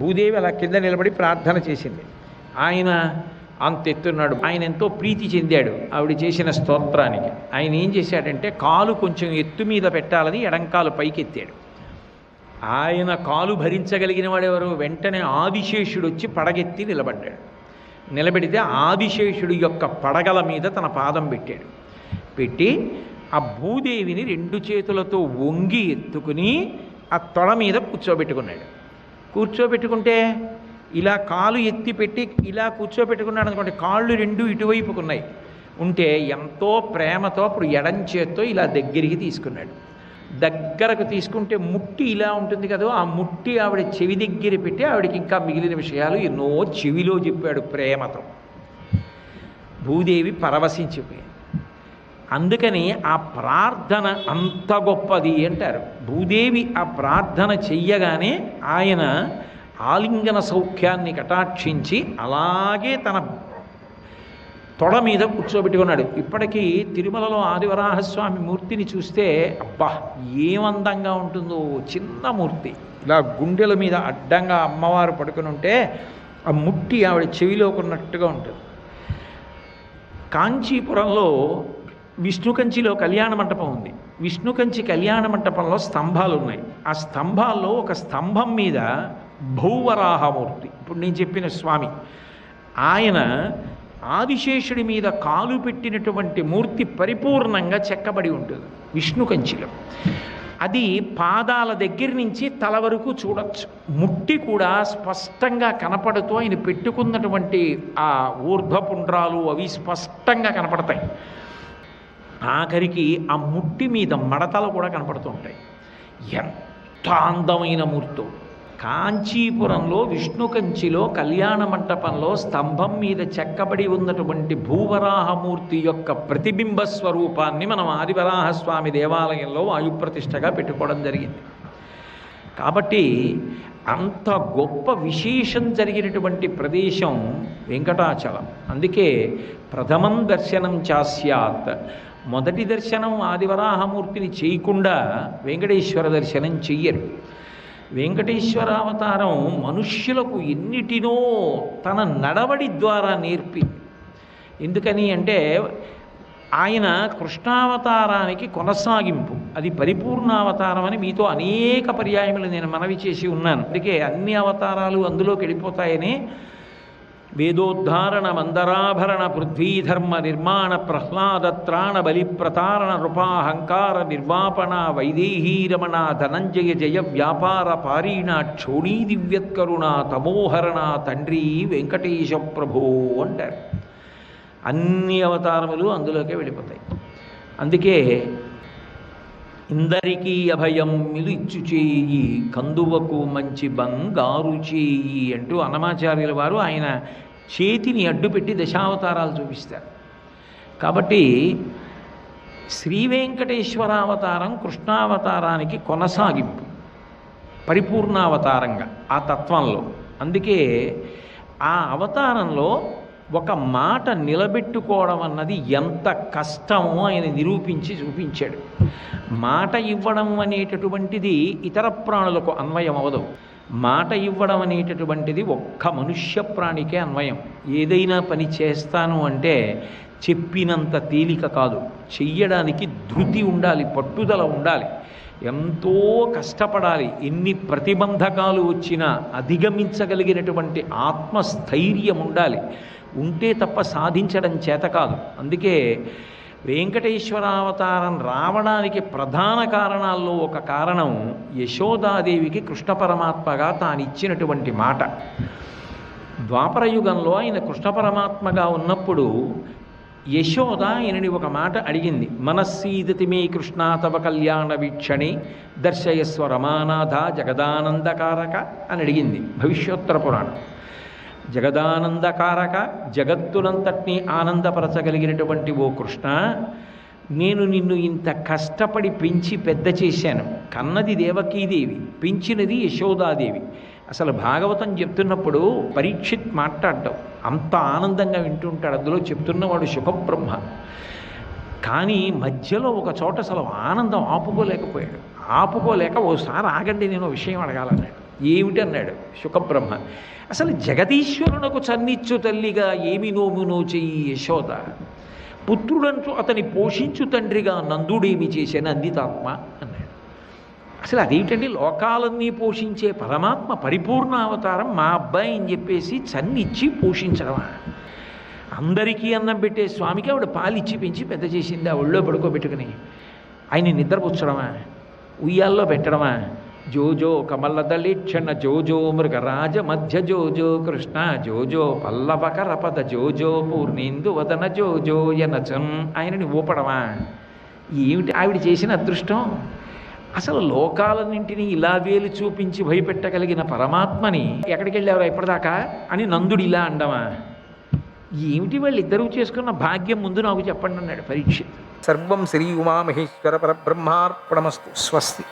భూదేవి అలా కింద నిలబడి ప్రార్థన చేసింది. ఆయన అంత ఎత్తున్నాడు. ఆయన ఎంతో ప్రీతి చెందాడు ఆవిడ చేసిన స్తోత్రానికి. ఆయన ఏం చేశాడంటే కాలు కొంచెం ఎత్తు మీద పెట్టాలని ఎడంకాలు పైకెత్తాడు. ఆయన కాలు భరించగలిగిన వాడెవరు? వెంటనే ఆదిశేషుడు వచ్చి పడగెత్తి నిలబడ్డాడు. నిలబెడితే ఆదిశేషుడి యొక్క పడగల మీద తన పాదం పెట్టాడు. పెట్టి ఆ భూదేవిని రెండు చేతులతో వంగి ఎత్తుకుని ఆ తొడ మీద కూర్చోబెట్టుకున్నాడు. కూర్చోబెట్టుకుంటే ఇలా కాలు ఎత్తి పెట్టి ఇలా కూర్చోబెట్టుకున్నాడు అనుకోండి, కాళ్ళు రెండు ఇటువైపుకున్నాయి. ఉంటే ఎంతో ప్రేమతో అప్పుడు ఎడం చేత్తో ఇలా దగ్గరికి తీసుకున్నాడు. దగ్గరకు తీసుకుంటే ముట్టి ఇలా ఉంటుంది కదా, ఆ ముట్టి ఆవిడ చెవి దగ్గర పెట్టి ఆవిడకి ఇంకా మిగిలిన విషయాలు ఎన్నో చెవిలో చెప్పాడు ప్రేమతో. భూదేవి పరవశించిపోయింది. అందుకని ఆ ప్రార్థన అంత గొప్పది అంటారు. భూదేవి ఆ ప్రార్థన చెయ్యగానే ఆయన ఆలింగన సౌఖ్యాన్ని కటాక్షించి అలాగే తన తొడ మీద కూర్చోబెట్టుకున్నాడు. ఇప్పటికీ తిరుమలలో ఆదివరాహస్వామి మూర్తిని చూస్తే అబ్బా ఏమందంగా ఉంటుందో. చిన్న మూర్తి ఇలా గుండెల మీద అడ్డంగా అమ్మవారు పడుకుని ఉంటే ఆ ముట్టి ఆవిడ చెవిలోకి ఉన్నట్టుగా ఉంటుంది. కాంచీపురంలో విష్ణుకంచిలో కళ్యాణ మంటపం ఉంది. విష్ణుకంచి కళ్యాణ మంటపంలో స్తంభాలు ఉన్నాయి. ఆ స్తంభాల్లో ఒక స్తంభం మీద భూవరాహమూర్తి, ఇప్పుడు నేను చెప్పిన స్వామి, ఆయన ఆదిశేషుడి మీద కాలు పెట్టినటువంటి మూర్తి పరిపూర్ణంగా చెక్కబడి ఉంటుంది విష్ణుకంచిలో. అది పాదాల దగ్గర నుంచి తల వరకు చూడొచ్చు. ముట్టి కూడా స్పష్టంగా కనపడుతూ ఆయన పెట్టుకున్నటువంటి ఆ ఊర్ధ్వపుండ్రాలు అవి స్పష్టంగా కనపడతాయి. ఆఖరికి ఆ ముట్టి మీద మడతలు కూడా కనపడుతూ ఉంటాయి. ఎంత అందమైన మూర్తో! కాంచీపురంలో విష్ణుకంచిలో కళ్యాణ మంటపంలో స్తంభం మీద చెక్కబడి ఉన్నటువంటి భూవరాహమూర్తి యొక్క ప్రతిబింబ స్వరూపాన్ని మనం ఆదివరాహస్వామి దేవాలయంలో వాయుప్రతిష్టగా పెట్టుకోవడం జరిగింది. కాబట్టి అంత గొప్ప విశేషం జరిగినటువంటి ప్రదేశం వెంకటాచలం. అందుకే ప్రథమం దర్శనం చాస్యాత్, మొదటి దర్శనం ఆదివరాహమూర్తిని చేయకుండా వెంకటేశ్వర దర్శనం చెయ్యరు. వెంకటేశ్వరావతారం మనుష్యులకు ఎన్నిటినో తన నడవడి ద్వారా నేర్పింది. ఎందుకని అంటే ఆయన కృష్ణావతారానికి కొనసాగింపు, అది పరిపూర్ణావతారం అని మీతో అనేక పర్యాయములు నేను మనవి చేసి ఉన్నాను. అందుకే అన్ని అవతారాలు అందులోకి వెళ్ళిపోతాయని వేదోద్ధారణ మందరాభరణ పృథ్వీధర్మ నిర్మాణ ప్రహ్లాదత్రాణ బలిప్రతారణ నృపాహంకార నిర్వాపణ వైదేహీరమణ ధనంజయ జయ వ్యాపార పారీణ క్షోణీ దివ్యత్కరుణ తమోహరణ తండ్రి వెంకటేశ ప్రభో అంటారు. అన్ని అవతారములు అందులోకే వెళ్ళిపోతాయి. అందుకే ఇందరికీ అభయం మిలిచ్చు చేయి కందువకు మంచి బంగారు చేయి అంటూ అన్నమాచార్యుల వారు ఆయన చేతిని అడ్డుపెట్టి దశావతారాలు చూపిస్తారు. కాబట్టి శ్రీ వెంకటేశ్వరావతారం కృష్ణావతారానికి కొనసాగింపు పరిపూర్ణావతారంగా ఆ తత్వంలో. అందుకే ఆ అవతారంలో ఒక మాట నిలబెట్టుకోవడం అన్నది ఎంత కష్టమో ఆయన నిరూపించి చూపించాడు. మాట ఇవ్వడం అనేటటువంటిది ఇతర ప్రాణులకు అన్వయం అవదు. మాట ఇవ్వడం అనేటటువంటిది ఒక్క మనుష్య ప్రాణికే అన్వయం. ఏదైనా పని చేస్తాను అంటే చెప్పినంత తేలిక కాదు, చెయ్యడానికి ధృతి ఉండాలి, పట్టుదల ఉండాలి, ఎంతో కష్టపడాలి. ఎన్ని ప్రతిబంధకాలు వచ్చినా అధిగమించగలిగినటువంటి ఆత్మస్థైర్యం ఉండాలి. ఉంటే తప్ప సాధించడం చేత కాదు. అందుకే వెంకటేశ్వరావతారం రావడానికి ప్రధాన కారణాల్లో ఒక కారణం యశోదాదేవికి కృష్ణ పరమాత్మగా తానిచ్చినటువంటి మాట. ద్వాపరయుగంలో ఆయన కృష్ణ పరమాత్మగా ఉన్నప్పుడు యశోద ఆయనని ఒక మాట అడిగింది. మనస్సీదతి మే కృష్ణ తవ కళ్యాణ వీక్షణి దర్శయస్వ రమానాథ జగదానందకారక అని అడిగింది భవిష్యోత్తర పురాణం. జగదానందకారక, జగత్తునంతటినీ ఆనందపరచగలిగినటువంటి ఓ కృష్ణ, నేను నిన్ను ఇంత కష్టపడి పెంచి పెద్ద చేశాను. కన్నది దేవకీదేవి, పెంచినది యశోదాదేవి. అసలు భాగవతం చెప్తున్నప్పుడు పరీక్షిత్ మాట్లాడటం అంత ఆనందంగా వింటుంటాడు. అందులో చెప్తున్నవాడు శుభబ్రహ్మ. కానీ మధ్యలో ఒక చోట అసలు ఆనందం ఆపుకోలేకపోయాడు. ఆపుకోలేక ఓసారి ఆగండి నేను విషయం అడగాలన్నాడు. ఏమిటన్నాడు శుకబ్రహ్మ. అసలు జగదీశ్వరునకు చన్నిచ్చు తల్లిగా ఏమి నోమునో చెయ్యి యశోద, పుత్రుడంటూ అతని పోషించు తండ్రిగా నందుడేమి చేశాను అందితాత్మ అన్నాడు. అసలు అదేంటండి, లోకాలన్నీ పోషించే పరమాత్మ పరిపూర్ణ అవతారం మా అబ్బాయి అని చెప్పేసి చన్నిచ్చి పోషించడమా? అందరికీ అన్నం పెట్టే స్వామికి ఆవిడ పాలిచ్చి పెంచి పెద్ద చేసింది, ఆ ఒళ్ళో పడుకోబెట్టుకుని ఆయన నిద్రపుచ్చడమా, ఉయ్యాల్లో పెట్టడమా? జోజో కమలదళిక్షణ జోజో మృగరాజ మధ్య జోజో కృష్ణ జోజో పల్లవకరపద జోజో పూర్ణేందు వదన జోజో యనచన్ ఆయనని ఊపడమా? ఏమిటి ఆవిడ చేసిన అదృష్టం? అసలు లోకాలన్నింటినీ ఇలా వేలు చూపించి భయపెట్టగలిగిన పరమాత్మని ఎక్కడికి వెళ్ళారు ఇప్పటిదాకా అని నందుడు ఇలా అండమా? ఏమిటి వాళ్ళిద్దరూ చేసుకున్న భాగ్యం ముందు నాకు చెప్పండి అన్నాడు పరీక్షిత్. సర్వం శ్రీ ఉమామహేశ్వర పరబ్రహ్మార్పణమస్తు. స్వస్తి.